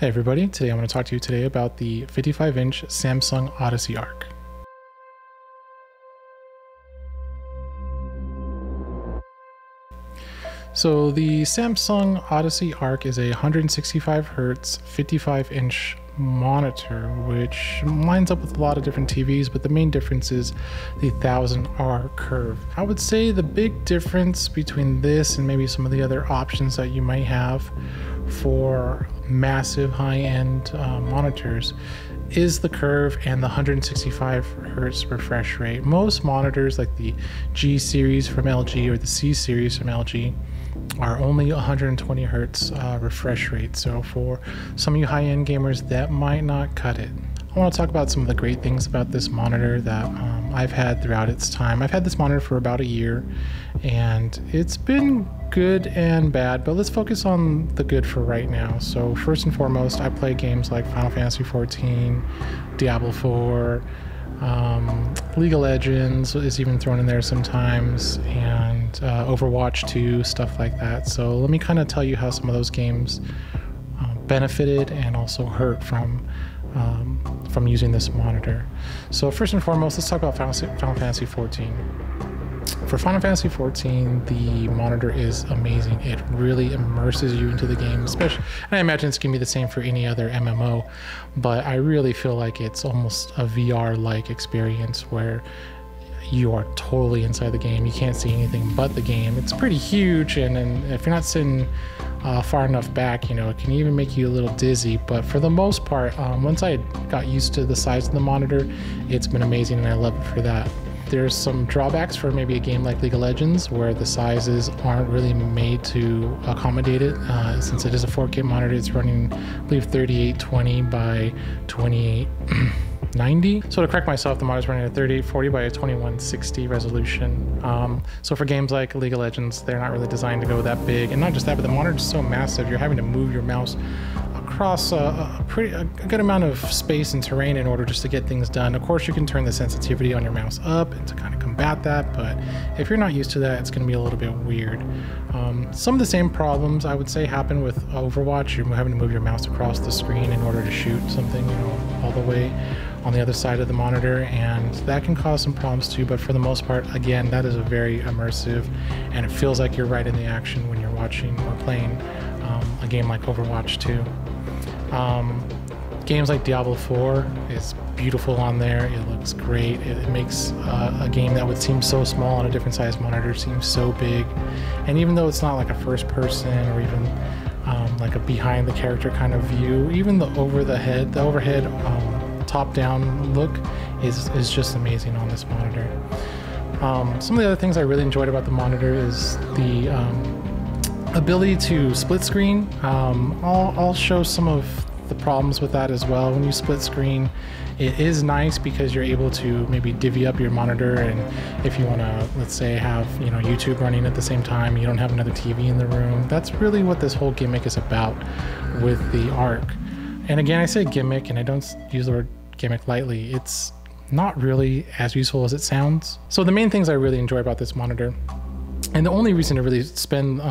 Hey everybody, today I'm going to talk to you today about the 55-inch Samsung Odyssey Ark. So the Samsung Odyssey Ark is a 165 Hz 55-inch monitor, which lines up with a lot of different TVs, but the main difference is the 1000R curve. I would say the big difference between this and maybe some of the other options that you might have for massive high-end monitors is the curve and the 165 Hz refresh rate. Most monitors like the G series from LG or the C series from LG are only 120 Hz refresh rate. So for some of you high-end gamers, that might not cut it. I want to talk about some of the great things about this monitor that I've had throughout its time. I've had this monitor for about a year and it's been good and bad, but let's focus on the good for right now. So first and foremost, I play games like Final Fantasy 14, Diablo 4, League of Legends is even thrown in there sometimes, and Overwatch 2, stuff like that. So let me kind of tell you how some of those games benefited and also hurt from using this monitor. So first and foremost, let's talk about Final Fantasy 14. For Final Fantasy 14, the monitor is amazing. It really immerses you into the game, especially, and I imagine it's gonna be the same for any other MMO, but I really feel like it's almost a VR-like experience where you are totally inside the game. You can't see anything but the game. It's pretty huge, and if you're not sitting far enough back, you know, it can even make you a little dizzy. But for the most part, once I got used to the size of the monitor, it's been amazing, and I love it for that. There's some drawbacks for maybe a game like League of Legends where the sizes aren't really made to accommodate it. Since it is a 4K monitor, it's running, I believe, 3820 by 2890. So to correct myself, the monitor's running at 3840 by a 2160 resolution. So for games like League of Legends, they're not really designed to go that big. And not just that, but the monitor's so massive, you're having to move your mouse across a good amount of space and terrain in order just to get things done. Of course, you can turn the sensitivity on your mouse up and to kind of combat that, but if you're not used to that, it's going to be a little bit weird. Some of the same problems I would say happen with Overwatch. You're having to move your mouse across the screen in order to shoot something, you know, all the way on the other side of the monitor, and that can cause some problems too. But for the most part, again, that is a very immersive, and it feels like you're right in the action when you're watching or playing a game like Overwatch 2. Games like Diablo 4 is beautiful on there. It looks great. It makes a game that would seem so small on a different size monitor seem so big. And even though it's not like a first person or even like a behind the character kind of view, even the overhead top down look is just amazing on this monitor. Some of the other things I really enjoyed about the monitor is the ability to split screen. I'll show some of the problems with that as well. When you split screen, it is nice because you're able to maybe divvy up your monitor, and if you want to, let's say, have, you know, YouTube running at the same time, you don't have another TV in the room. That's really what this whole gimmick is about with the Ark. And again, I say gimmick, and I don't use the word gimmick lightly. It's not really as useful as it sounds. So the main things I really enjoy about this monitor, and the only reason to really spend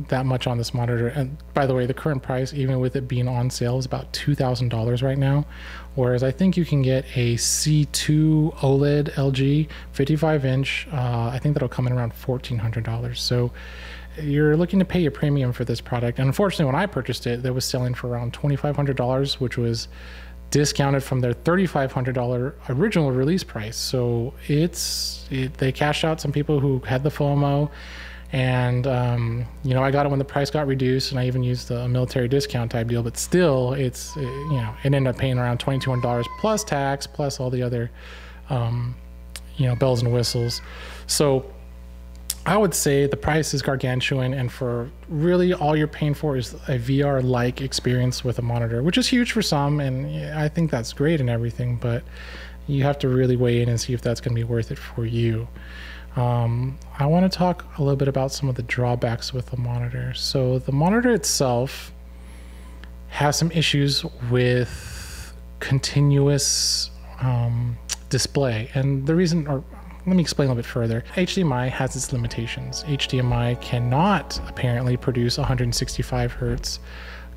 that much on this monitor, and by the way, the current price, even with it being on sale, is about $2,000 right now. Whereas I think you can get a C2 OLED LG 55-inch, I think that'll come in around $1,400. So you're looking to pay a premium for this product. And unfortunately, when I purchased it, that was selling for around $2,500, which was discounted from their $3,500 original release price. So they cashed out some people who had the FOMO, and you know, I got it when the price got reduced, and I even used a military discount type deal, but still it ended up paying around $2,200 plus tax plus all the other you know, bells and whistles. So I would say the price is gargantuan, and for really all you're paying for is a VR-like experience with a monitor, which is huge for some, and I think that's great and everything, but you have to really weigh in and see if that's going to be worth it for you. I want to talk a little bit about some of the drawbacks with the monitor. So the monitor itself has some issues with continuous display, and the reason, or let me explain a little bit further. HDMI has its limitations. HDMI cannot apparently produce 165 Hz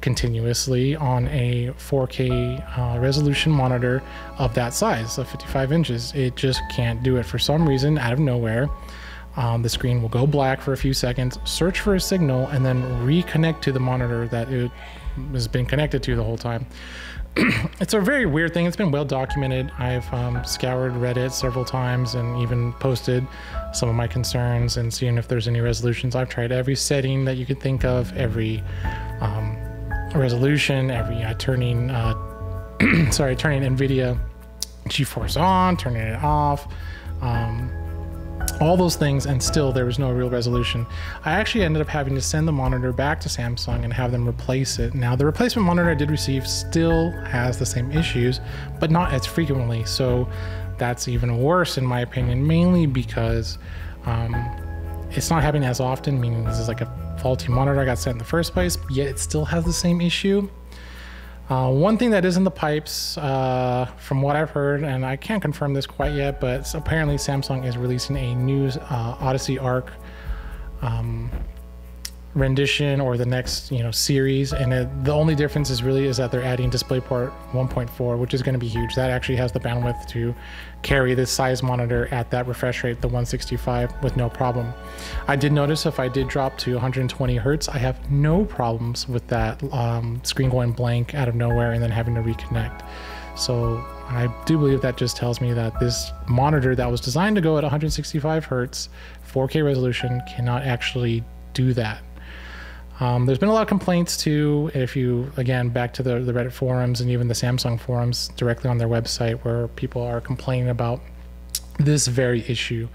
continuously on a 4K resolution monitor of that size, of 55 inches. It just can't do it for some reason. Out of nowhere, the screen will go black for a few seconds, search for a signal, and then reconnect to the monitor that it has been connected to the whole time. It's a very weird thing. It's been well documented. I've scoured Reddit several times and even posted some of my concerns and seen if there's any resolutions. I've tried every setting that you could think of, every resolution, every turning NVIDIA GeForce on, turning it off, all those things, and still there was no real resolution. I actually ended up having to send the monitor back to Samsung and have them replace it. Now, the replacement monitor I did receive still has the same issues, but not as frequently. So that's even worse in my opinion, mainly because it's not happening as often, meaning this is like a faulty monitor I got sent in the first place, yet it still has the same issue. One thing that is in the pipes, from what I've heard, and I can't confirm this quite yet, but apparently Samsung is releasing a new Odyssey Ark rendition, or the next series, and the only difference is that they're adding DisplayPort 1.4, which is going to be huge. That actually has the bandwidth to carry this size monitor at that refresh rate, the 165, with no problem. I did notice if I did drop to 120 hertz, I have no problems with that screen going blank out of nowhere and then having to reconnect. So I do believe that just tells me that this monitor that was designed to go at 165 hertz 4K resolution cannot actually do that. There's been a lot of complaints too, if you, again, back to the Reddit forums and even the Samsung forums directly on their website, where people are complaining about this very issue.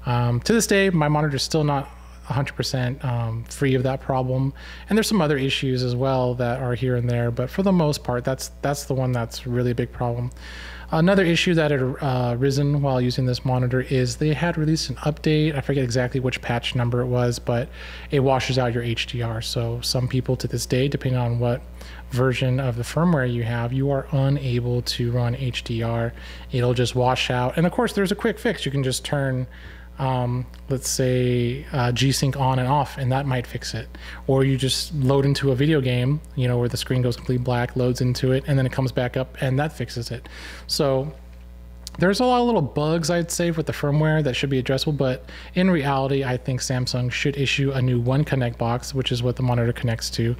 To this day, my monitor is still not 100% free of that problem, and there's some other issues as well that are here and there, but for the most part, that's the one that's really a big problem. Another issue that had arisen while using this monitor is they had released an update. I forget exactly which patch number it was, but it washes out your HDR. So some people to this day, depending on what version of the firmware you have, you are unable to run HDR. It'll just wash out. And of course, there's a quick fix. You can just turn let's say G-Sync on and off, and that might fix it. Or you just load into a video game, where the screen goes completely black, loads into it, and then it comes back up, and that fixes it. So there's a lot of little bugs, I'd say, with the firmware that should be addressable, but in reality, I think Samsung should issue a new One Connect box, which is what the monitor connects to,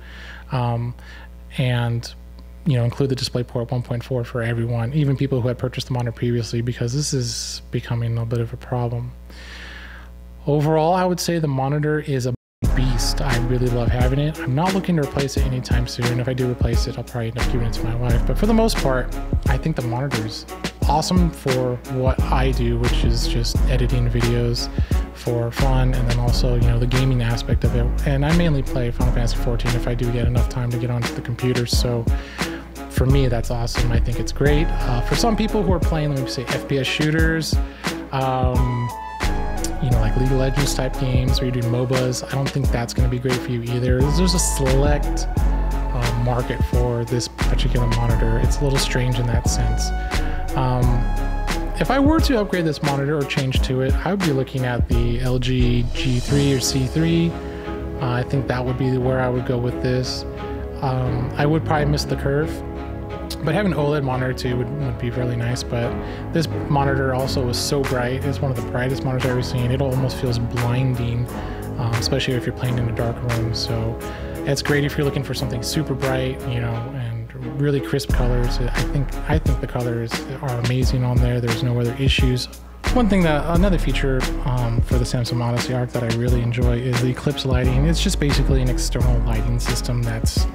and include the DisplayPort 1.4 for everyone, even people who had purchased the monitor previously, because this is becoming a bit of a problem. Overall, I would say the monitor is a beast. I really love having it. I'm not looking to replace it anytime soon. If I do replace it, I'll probably end up giving it to my wife. But for the most part, I think the monitor is awesome for what I do, which is just editing videos for fun, and then also, the gaming aspect of it. And I mainly play Final Fantasy 14 if I do get enough time to get onto the computer. So for me, that's awesome. I think it's great. For some people who are playing, let me say, FPS shooters, like League of Legends type games, where you're doing MOBAs, I don't think that's going to be great for you either. There's a select market for this particular monitor. It's a little strange in that sense. If I were to upgrade this monitor or change to it, I would be looking at the LG G3 or C3. I think that would be where I would go with this. I would probably miss the curve, but having an OLED monitor too would be really nice. But this monitor also was so bright. It's one of the brightest monitors I've ever seen. It almost feels blinding, especially if you're playing in a dark room. So it's great if you're looking for something super bright, and really crisp colors. I think the colors are amazing on there. There's no other issues. Another feature for the Samsung Odyssey Ark that I really enjoy is the Eclipse lighting. It's just basically an external lighting system that's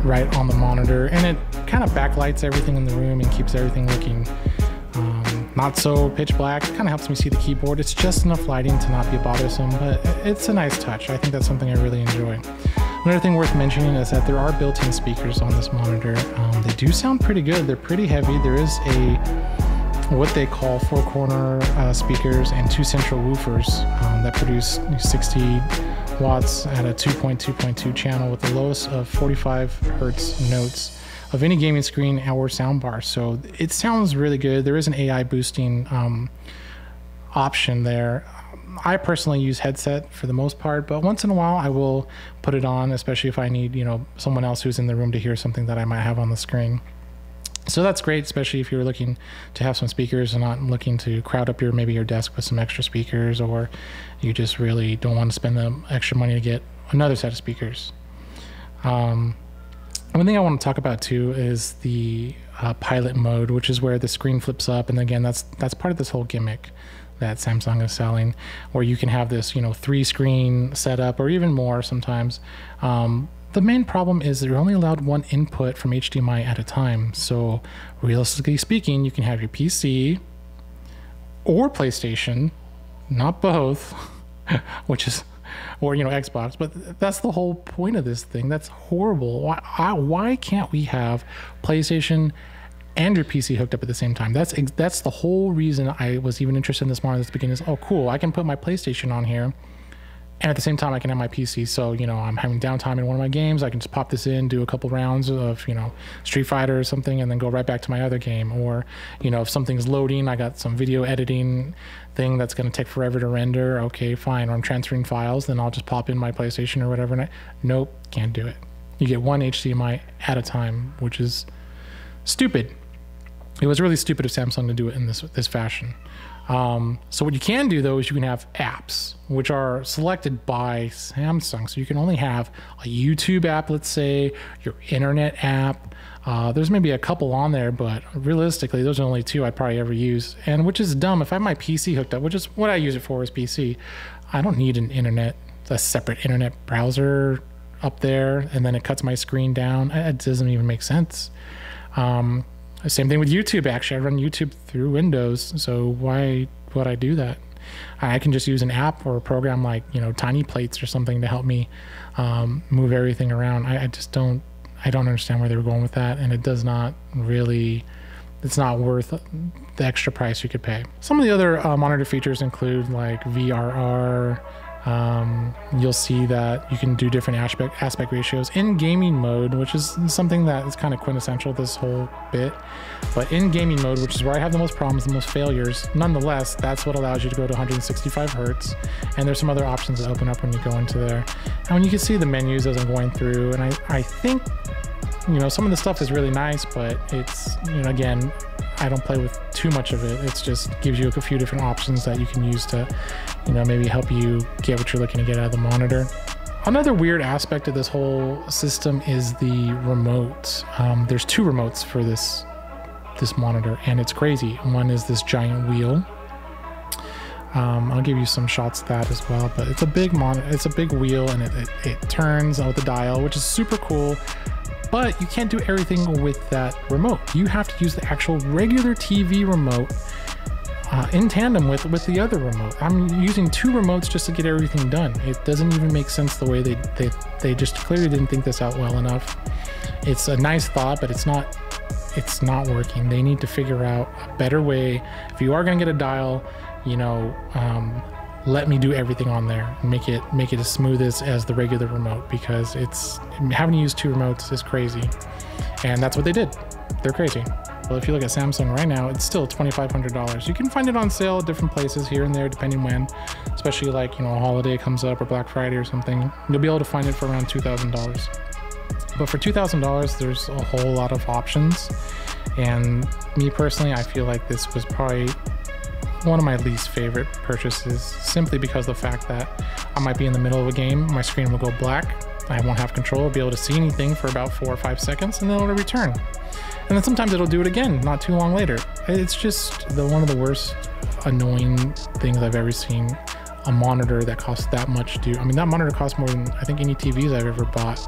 right on the monitor, and it kind of backlights everything in the room and keeps everything looking not so pitch black. It kind of helps me see the keyboard. It's just enough lighting to not be bothersome, but it's a nice touch. I think that's something I really enjoy. Another thing worth mentioning is that there are built-in speakers on this monitor. They do sound pretty good. They're pretty heavy. There is what they call four-corner speakers and two central woofers that produce 60 watts at a 2.2.2 channel with the lowest of 45 hertz notes of any gaming screen or soundbar. So it sounds really good. There is an AI boosting option there. I personally use headset for the most part, but once in a while I will put it on, especially if I need, someone else who's in the room to hear something that I might have on the screen. So that's great, especially if you're looking to have some speakers and not looking to crowd up maybe your desk with some extra speakers, or you just really don't want to spend the extra money to get another set of speakers. One thing I want to talk about too is the pilot mode, which is where the screen flips up, and again, that's part of this whole gimmick that Samsung is selling, where you can have this 3-screen setup or even more sometimes. The main problem is that you're only allowed one input from HDMI at a time. So realistically speaking, you can have your PC or PlayStation, not both, or Xbox, but that's the whole point of this thing. That's horrible. Why can't we have PlayStation and your PC hooked up at the same time? That's the whole reason I was even interested in this monitor at the beginning. Is, oh cool, I can put my PlayStation on here, and at the same time I can have my PC. So I'm having downtime in one of my games, I can just pop this in, do a couple rounds of Street Fighter or something, and then go right back to my other game. Or if something's loading, I got some video editing thing that's going to take forever to render, okay fine, or I'm transferring files, then I'll just pop in my PlayStation or whatever, and nope, can't do it. You get one HDMI at a time, which is stupid. It was really stupid of Samsung to do it in this fashion. So what you can do though is you can have apps which are selected by Samsung. So you can only have a YouTube app, let's say, your internet app. There's maybe a couple on there, but realistically those are only 2 I'd probably ever use, and which is dumb. If I have my PC hooked up, which is what I use it for, is PC, I don't need a separate internet browser up there, and then it cuts my screen down. It doesn't even make sense. Same thing with YouTube. Actually, I run YouTube through Windows, so why would I do that? I can just use an app or a program like Tiny Plates or something to help me move everything around. I don't understand where they were going with that, and it does not really, it's not worth the extra price you could pay. Some of the other monitor features include like VRR. You'll see that you can do different aspect ratios in gaming mode, which is something that is kind of quintessential this whole bit. But in gaming mode, which is where I have the most problems, the most failures, nonetheless, that's what allows you to go to 165 hertz. And there's some other options that open up when you go into there. And when you can see the menus as I'm going through, and I think, some of the stuff is really nice, but it's, again, I don't play with too much of it. It just gives you a few different options that you can use to, maybe help you get what you're looking to get out of the monitor. Another weird aspect of this whole system is the remote. There's 2 remotes for this monitor, and it's crazy. One is this giant wheel. I'll give you some shots of that as well, but it's a big it's a big wheel, and it turns with the dial, which is super cool. But you can't do everything with that remote. You have to use the actual regular TV remote in tandem with the other remote. I'm using 2 remotes just to get everything done. It doesn't even make sense the way they just clearly didn't think this out well enough. It's a nice thought, but it's not working. They need to figure out a better way. If you are going to get a dial, let me do everything on there and make it as smooth as the regular remote, because having to use 2 remotes is crazy, and that's what they did. They're crazy. Well, if you look at Samsung right now, it's still $2,500. You can find it on sale at different places here and there, depending when, especially like a holiday comes up or Black Friday or something. You'll be able to find it for around $2,000. But for $2,000, there's a whole lot of options, and me personally, I feel like this was probably one of my least favorite purchases, simply because of the fact that I might be in the middle of a game, my screen will go black, I won't have control, be able to see anything for about 4 or 5 seconds, and then it'll return. And then sometimes it'll do it again not too long later. It's just one of the worst annoying things I've ever seen. A monitor that costs that much to, that monitor costs more than I think any TVs I've ever bought.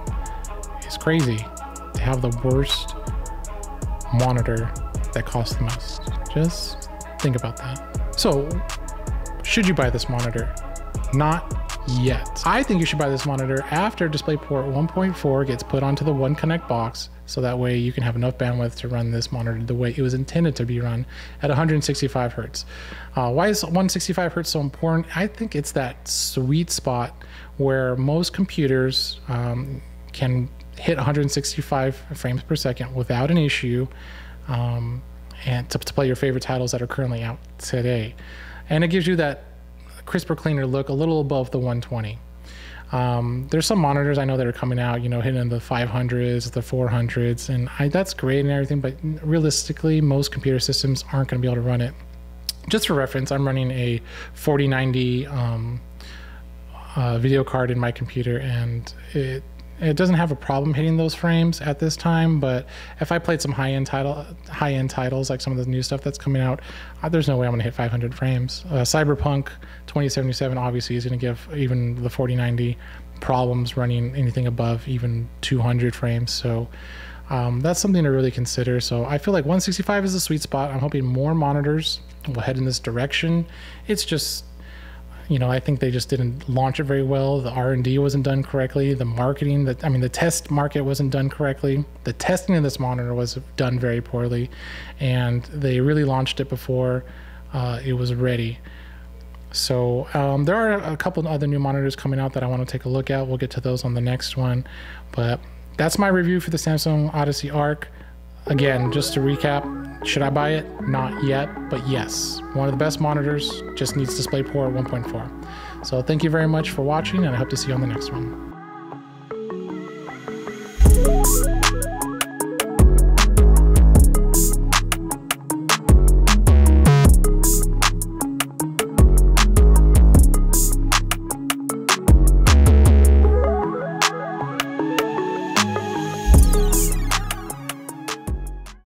It's crazy to have the worst monitor that costs the most. Just think about that. So, should you buy this monitor? Not yet. I think you should buy this monitor after DisplayPort 1.4 gets put onto the One Connect box, so that way you can have enough bandwidth to run this monitor the way it was intended to be run at 165 hertz. Why is 165 hertz so important? I think it's that sweet spot where most computers can hit 165 frames per second without an issue, and to play your favorite titles that are currently out today. And it gives you that crisper, cleaner look, a little above the 120. There's some monitors I know that are coming out, you know, hitting the 500s, the 400s, and that's great and everything, but realistically, most computer systems aren't going to be able to run it. Just for reference, I'm running a 4090 video card in my computer, and it doesn't have a problem hitting those frames at this time, but if I played some high-end titles, like some of the new stuff that's coming out, there's no way I'm going to hit 500 frames. Cyberpunk 2077 obviously is going to give even the 4090 problems running anything above even 200 frames, so that's something to really consider. So I feel like 165 is the sweet spot. I'm hoping more monitors will head in this direction. It's just, you know, I think they just didn't launch it very well. The R&D wasn't done correctly. The marketing, the test market wasn't done correctly. The testing of this monitor was done very poorly, and they really launched it before it was ready. So there are a couple of other new monitors coming out that I want to take a look at. We'll get to those on the next one, but that's my review for the Samsung Odyssey Ark. Again, just to recap, should I buy it? Not yet, but yes. One of the best monitors, just needs DisplayPort 1.4. So thank you very much for watching, and I hope to see you on the next one.